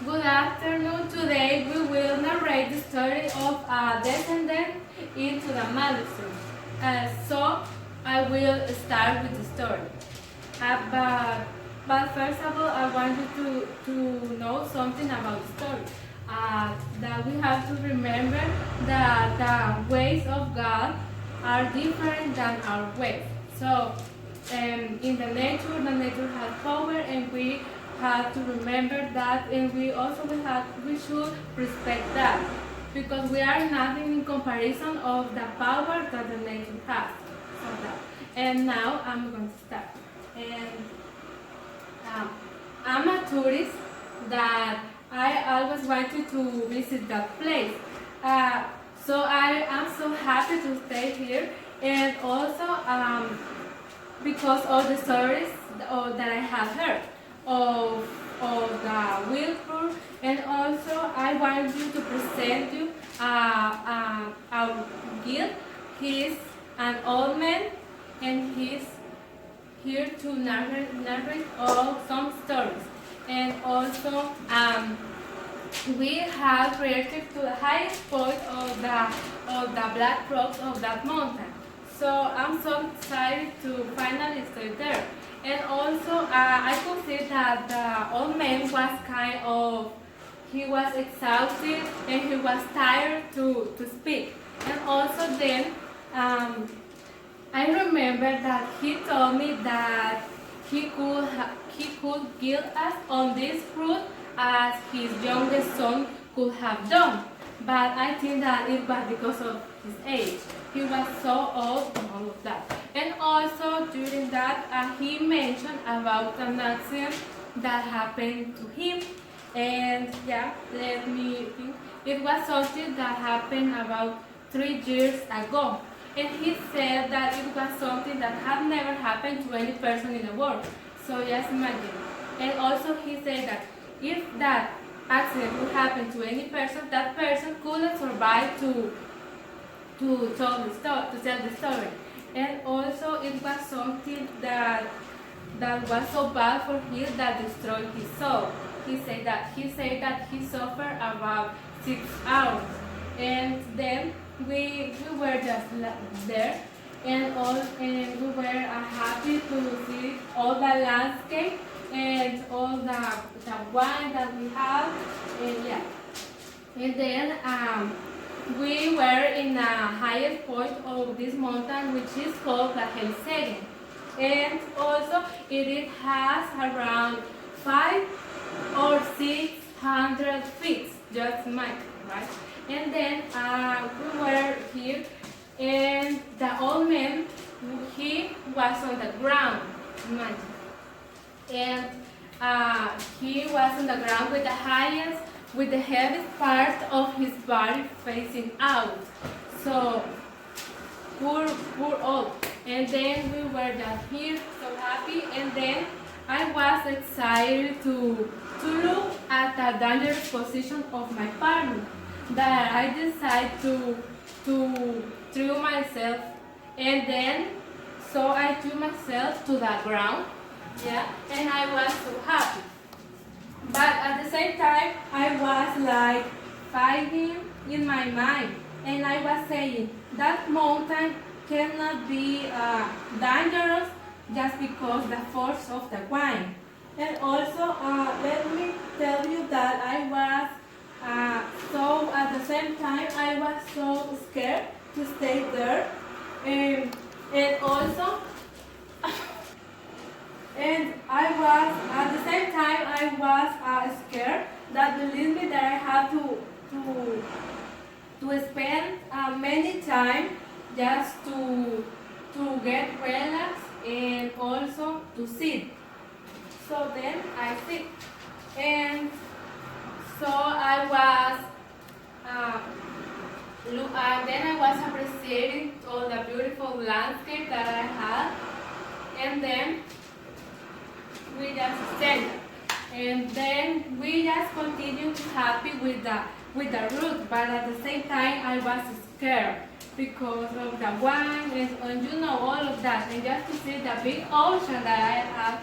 Good afternoon. Today we will narrate the story of a descendant into the Maelstrom. So I will start with the story. But first of all, I want you to know something about the story. That we have to remember that the ways of God are different than our ways. So in the nature has power, and we have to remember that, and we should respect that, because we are nothing in comparison of the power that the nature has. So that. And now I'm going to start. And I'm a tourist that I always wanted to visit that place. So I am so happy to stay here, and also because of the stories that I have heard of the Wilbur, and also I want you to present you our guide. He's an old man, and he's here to narrate all some stories, and also we have created to the highest point of the black rocks of that mountain. So I'm so excited to finally stay there. And also I could see that the old man was he was exhausted, and he was tired to speak. And also then I remember that he told me that he could guide us on this route as his youngest son could have done. But I think that it was because of his age. He was so old and all of that. And also during that, he mentioned about an accident that happened to him. And yeah, let me think. It was something that happened about 3 years ago. And he said that it was something that had never happened to any person in the world. So just imagine. And also he said that if that accident would happen to any person, that person couldn't survive to tell the story. And also it was something that was so bad for him that destroyed his soul. He said that he suffered about 6 hours. And then we were just there, and we were happy to see all the landscape and all the wine that we have, and yeah. And then we were in the highest point of this mountain, which is called the Helsegen. And also it has around 500 or 600 feet, just imagine, right? And then we were here, and the old man, he was on the ground, imagine. And he was on the ground with the heaviest part of his body facing out. So poor old. And then we were just here, so happy. And then I was excited to look at the dangerous position of my partner, that I decided to throw myself, and then so I threw myself to the ground, yeah, and I was so happy. But at the same time, I was like fighting in my mind, and I was saying that mountain cannot be dangerous just because the force of the wine. And also, let me tell you that I was so at the same time I was so scared to stay there, and also and I was at the same time I was scared that believe me that I have to spend many time just to get relaxed, and also to sit. So then I sit, and so I was then I was appreciating all the beautiful landscape that I had, and then we just stand, and then we just continued happy with the route, but at the same time I was scared because of the wine, and you know all of that, and just to see the big ocean that I have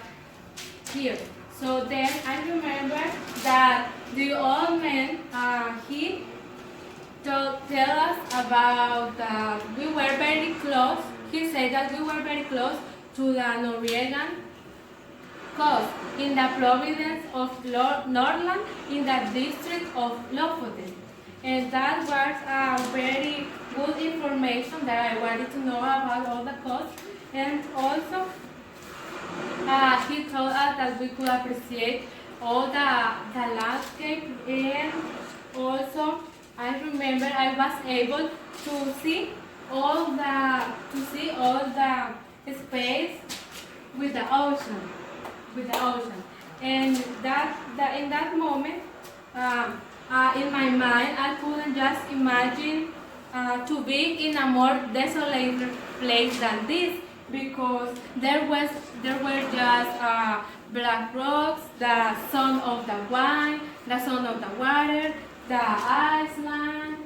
here. So then I remember that the old man, he tell us about that we were very close. He said that we were very close to the Norwegian coast in the province of Nordland in the district of Lofoten. And that was very good information that I wanted to know about all the coast. And also, he told us that we could appreciate all the landscape, and also I remember I was able to see all the space with the ocean, and in that moment, in my mind, I couldn't just imagine to be in a more desolate place than this, because there were just black rocks, the sound of the wine, the sound of the water, the island,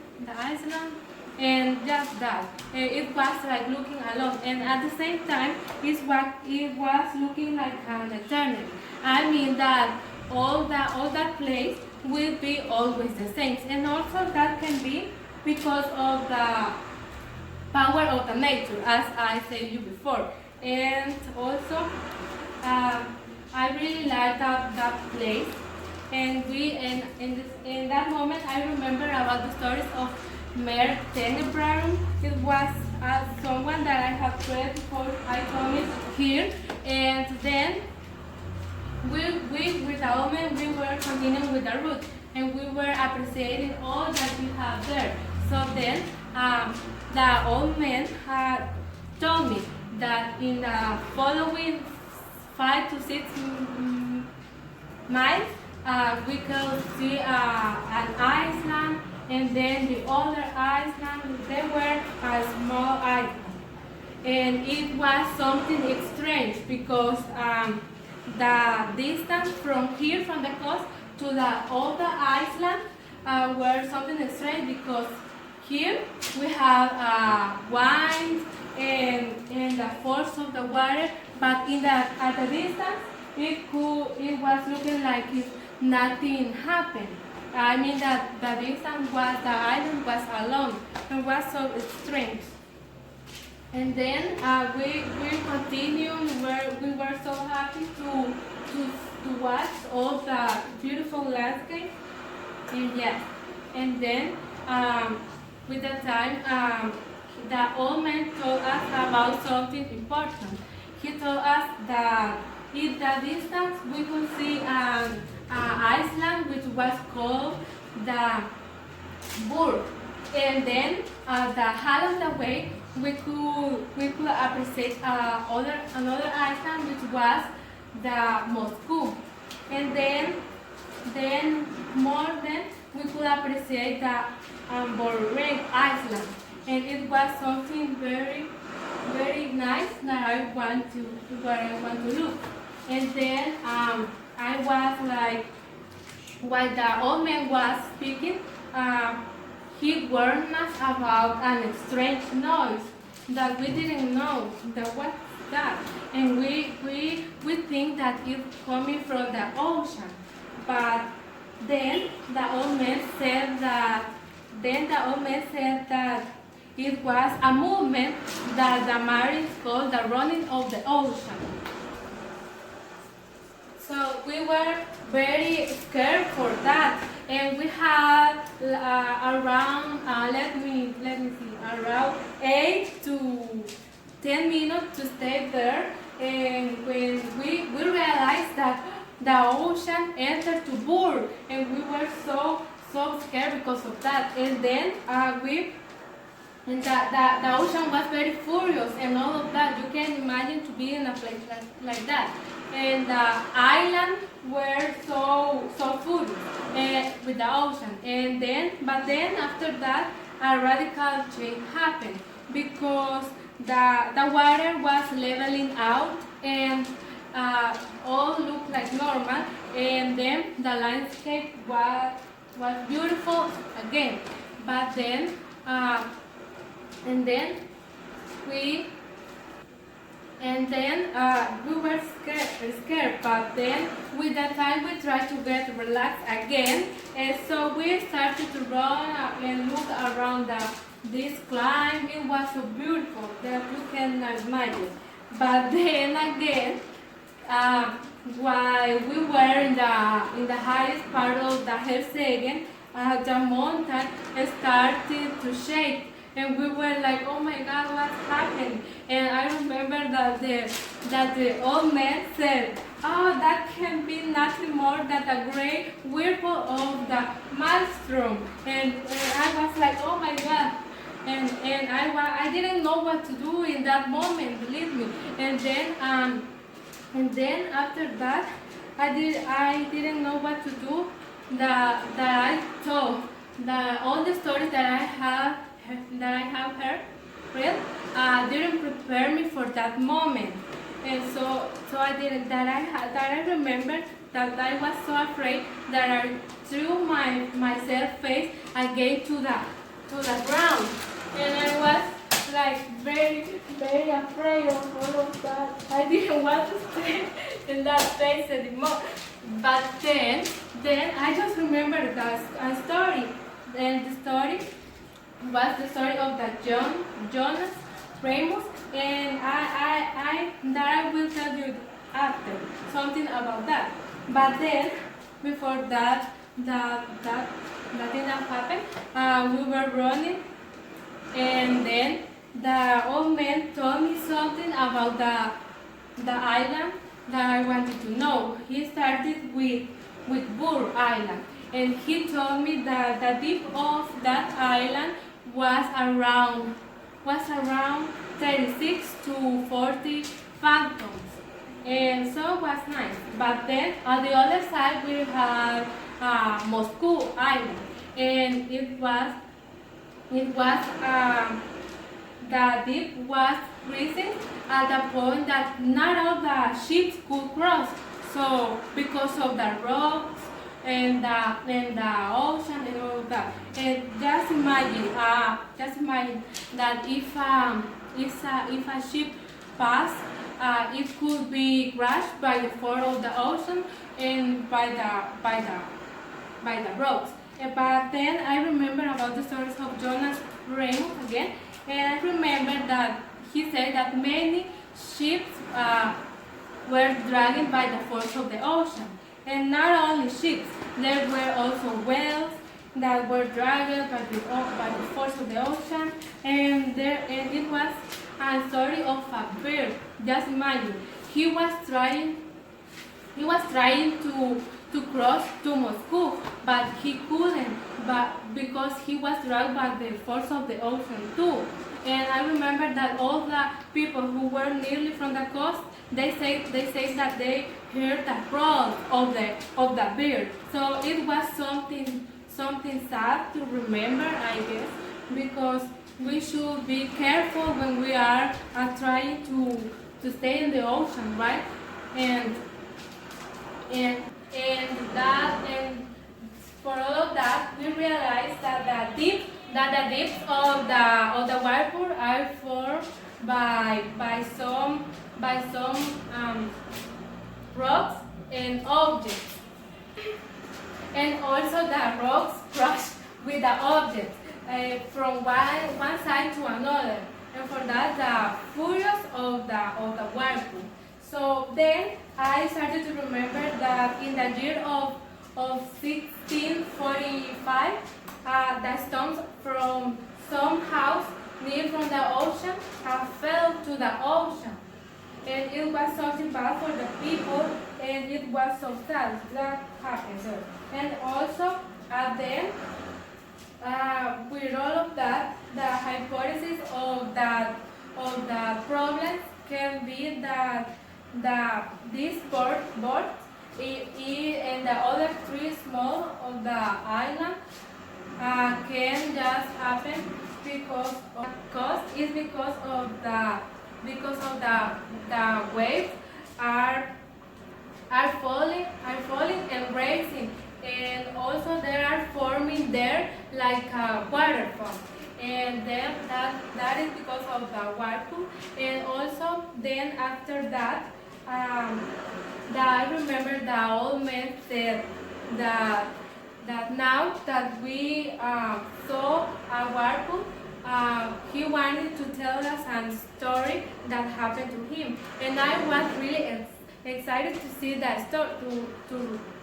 and just that. It was like looking alone, and at the same time, it was looking like an eternity. I mean that all that place will be always the same, and also that can be because of the power of the nature, as I said you before. And also, I really like that place. And in that moment, I remember about the stories of Maelstrom. It was someone that I have read before I come here. And then with the woman, we were continuing with the route, and we were appreciating all that we have there. So then, the old man had told me that in the following 5 to 6 miles, we could see an island, and then the other island, they were a small island. And it was something strange because the distance from here, from the coast, to the other island were something strange, because here we have wind and the force of the water, but at the distance, it was looking like if nothing happened. I mean that the distance was, the island was alone, and was so strange. And then we continued. We were so happy to watch all the beautiful landscape. And yes, and then with the time, the old man told us about something important. He told us that in the distance we could see an island which was called the Burg, and then the half of the way we could appreciate another island which was the Moscow, and then more than we could appreciate the Borreg Island, and it was something very very nice that I want to look. And then I was like, while the old man was speaking, he warned us about an strange noise that we didn't know that was that, and we think that it's coming from the ocean. But then the old man said that it was a movement that the Marines call the running of the ocean. So we were very scared for that, and we had around let me see, around 8 to 10 minutes to stay there. And when we realized that the ocean entered to Burr, and we were so scared because of that. And then the ocean was very furious and all of that. You can imagine to be in a place like that. And the island were so furious with the ocean. But then after that, a radical change happened, because the water was leveling out, and all looked like normal, and then the landscape was beautiful again. But then And then we were scared, but then with that time we tried to get relaxed again, and so we started to run and look around this climb. It was so beautiful that you cannot imagine. But then again, while we were in the highest part of the Herzegen, the mountain started to shake. And we were like, oh my God, what's happening? And I remember that the old man said, oh, that can be nothing more than the great whirlpool of the Maelstrom. And I was like, oh my God. And I didn't know what to do in that moment, believe me. And then after that, I didn't know what to do. That I told all the stories that I have heard didn't prepare me for that moment, and so I didn't that I remembered that I was so afraid that I threw myself face again to the ground, and I was like very very afraid of all of that. I didn't want to stay in that place anymore. But then I just remembered a story, and the story was the story of the Jonas Ramos, and I will tell you after something about that. But then before that did not happen. We were running, and then the old man told me something about the island that I wanted to know. He started with Burr Island, and he told me that the depth of that island was around 36 to 40 fathoms, and so it was nice. But then on the other side we had Moscow Island, and it was the deep was freezing at the point that not all the ships could cross. So because of the rocks and the ocean and all of that. And just imagine that if a ship passed, it could be crushed by the force of the ocean and by the rocks. But then I remember about the stories of Jonas Ramos again, and I remember that he said that many ships were dragged by the force of the ocean. And not only ships, there were also whales that were dragged by the force of the ocean. And it was a story of a bird. Just imagine, he was trying to cross to Moscow, but he couldn't, but because he was dragged by the force of the ocean too. And I remember that all the people who were nearly from the coast, they say that they heard the crawl of the bird. So it was something sad to remember, I guess, because we should be careful when we are trying to stay in the ocean, right? And for all of that, we realized that the depths of the whirlpool are formed by some rocks and objects, and also the rocks crush with the objects from one side to another, and for that the furious of the whirlpool. So then I started to remember that in the year of 1645, the stones from some house near from the ocean fell to the ocean. And it was something bad for the people, and it was so sad that happened. And also, then, with all of that, the hypothesis of the problem can be that this board and the other three small of the island can just happen because of the waves are falling and rising, and also they are forming there like a waterfall. and then that is because of the whirlpool. And also then after that, I remember the old man said that now that we saw a whirlpool, he wanted to tell us a story that happened to him, and I was really excited to see that story,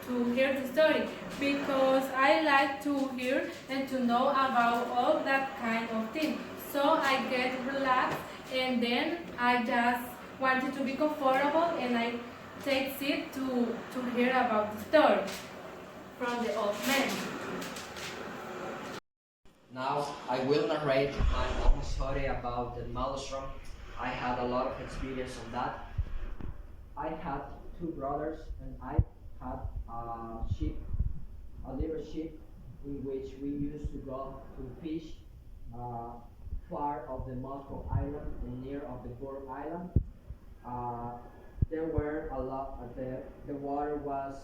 to hear the story, because I like to hear and to know about all that kind of thing. So I get relaxed, and then I just wanted to be comfortable, and I take seat to hear about the story from the old man. Now I will narrate my own story about the Maelstrom. I had a lot of experience on that. I had two brothers and I had a ship, a little ship in which we used to go to fish far of the Moscow Island and near of the Burr Island. Uh, there were a lot. The water was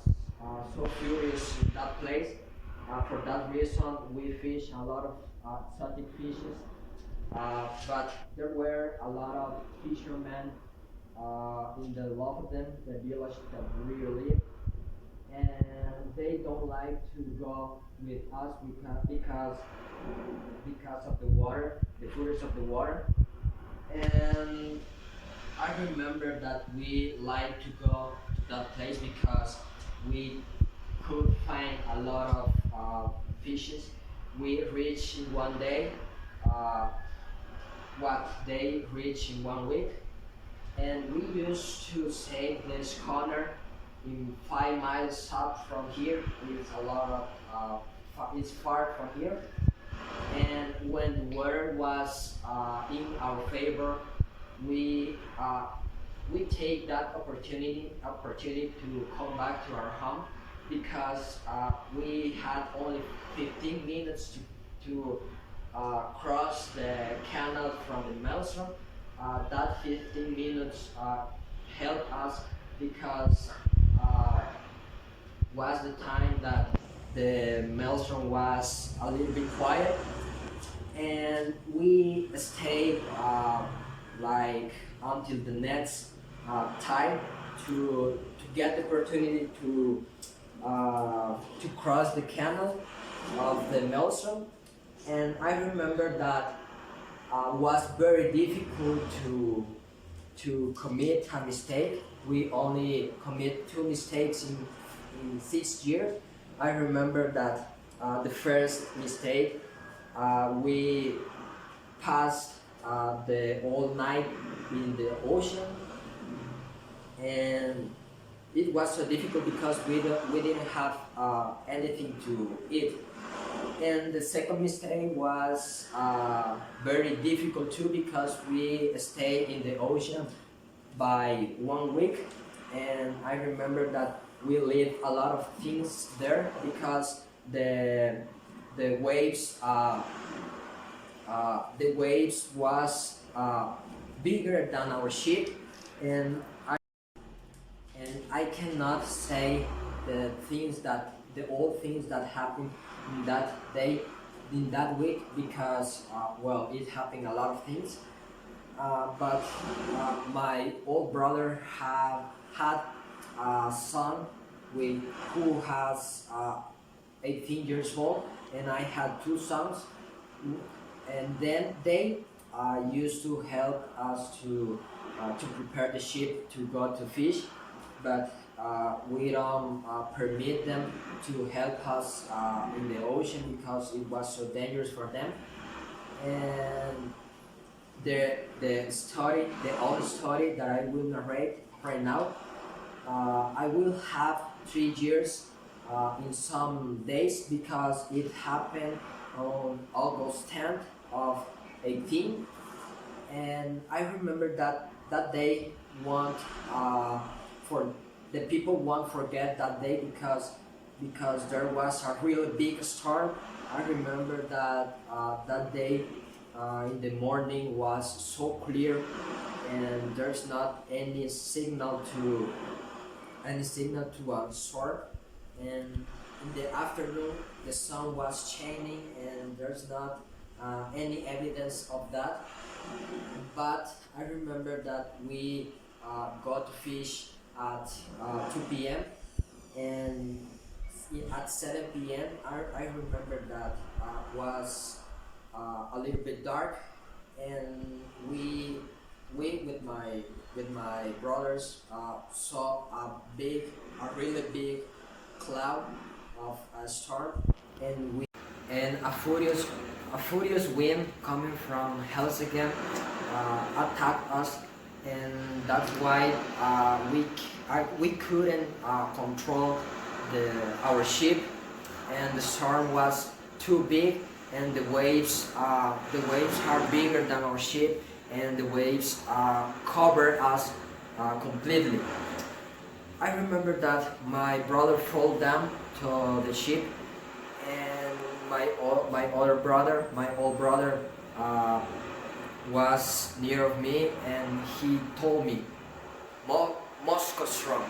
so furious in that place. For that reason, we fish a lot of exotic fishes. But there were a lot of fishermen in the lot of them, the village that we live, and they don't like to go with us because of the water, the furious of the water. And I remember that we like to go to that place because we could find a lot of fishes. We reached in one day uh, what they reach in 1 week, and we used to save this corner in 5 miles up from here. It's a lot of it's far from here, and when weather was in our favor, we we take that opportunity to come back to our home because we had only 15 minutes to cross the canal from the Maelstrom. That 15 minutes helped us because was the time that the Maelstrom was a little bit quiet, and we stayed like until the next time to get the opportunity to cross the canal of the Maelstrom. And I remember that was very difficult to commit a mistake. We only commit 2 mistakes in 6 years. I remember that the first mistake we passed the whole night in the ocean, and it was so difficult because we didn't have anything to eat. And the second mistake was very difficult too because we stayed in the ocean by 1 week, and I remember that we leave a lot of things there because the waves was bigger than our ship, and I cannot say the old things that happened in that day, in that week, because well, it happened a lot of things. But my old brother had a son who has 18 years old, and I had 2 sons, and then they used to help us to prepare the ship to go to fish, but we don't permit them to help us in the ocean because it was so dangerous for them. And the old story that I will narrate right now, I will have 3 years in some days because it happened on August 10th of 18, and I remember that day won't for the people won't forget that day because there was a really big storm. I remember that that day in the morning was so clear, and there's not any signal to a storm. And in the afternoon the sun was shining, and there's not any evidence of that. But I remember that we got to fish at 2 p.m. and at 7 p.m. I remember that was a little bit dark, and we with my brothers saw a really big cloud of a storm, and a furious wind coming from hells again attacked us, and that's why we couldn't control our ship, and the storm was too big, and the waves are bigger than our ship, and the waves covered us completely. I remember that my brother fell down to the ship, and my older brother, my old brother, was near of me, and he told me, Maelstrom.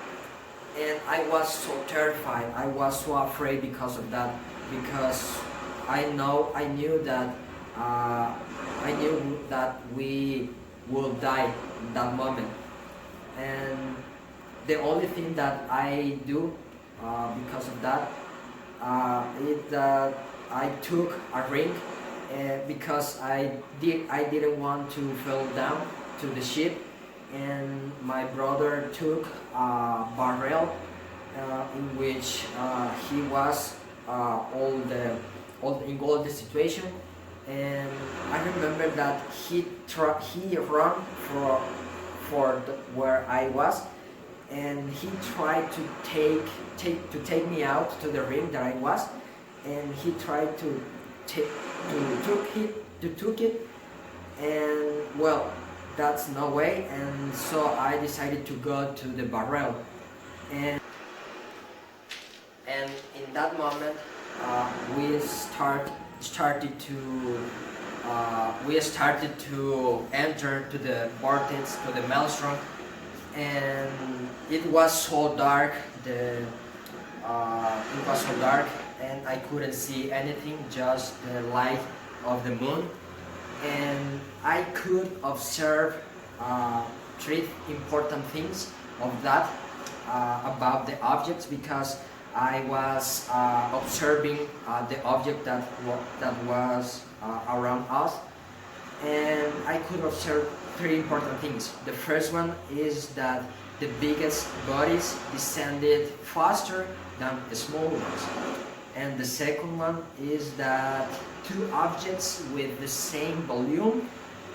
And I was so terrified. I was so afraid because of that, because I knew that we will die in that moment. And the only thing that I do because of that is that I took a ring, because I didn't want to fall down to the ship, and my brother took a barrel in which he was in all the situation, and I remember that he ran where I was, and he tried to take me out to the ring that I was, and he tried to took it, and well, that's no way, and so I decided to go to the barrel, and in that moment we started to enter to the vortex, to the Maelstrom, and it was so dark. It was so dark, and I couldn't see anything, just the light of the moon. And I could observe three important things of that about the objects, because I was observing the object that was around us, and I could observe three important things. The first one is that the biggest bodies descended faster than the small ones, and the second one is that two objects with the same volume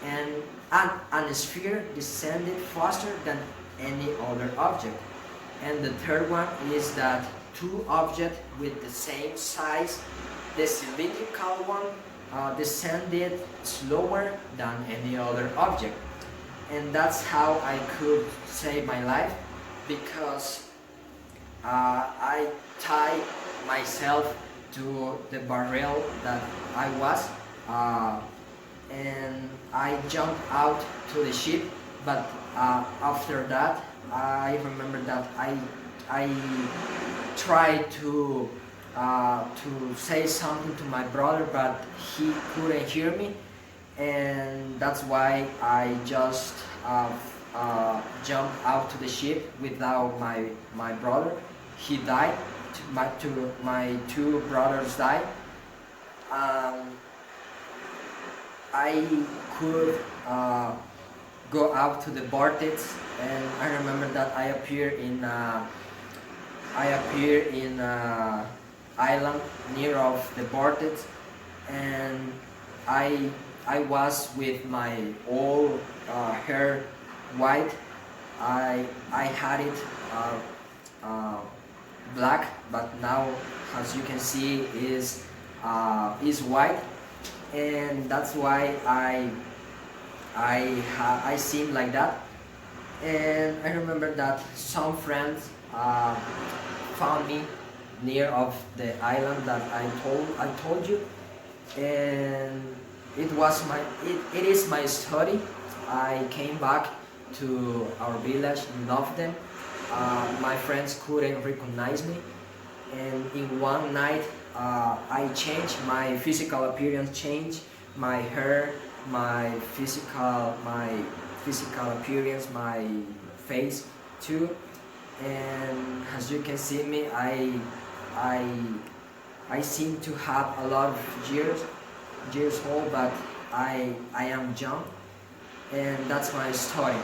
and a sphere descended faster than any other object, and the third one is that two objects with the same size, the cylindrical one, descended slower than any other object. And that's how I could save my life, because I tied myself to the barrel that I was, and I jumped out to the ship. But after that, I remember that I tried to say something to my brother, but he couldn't hear me, and that's why I just jumped out to the ship without my brother. He died. My two brothers died. I could go out to the vortex, and I remember that I appeared in island near of the vortex, and I was with my all hair white. I had it black, but now, as you can see, is white, and that's why I seem like that. And I remember that some friends found me near of the island that I told you, and it is my story. I came back to our village in Loften. My friends couldn't recognize me, and in one night I changed, my physical appearance changed. my hair, my physical appearance, my face too. And as you can see me, I I seem to have a lot of years old, but I am young, and that's my story.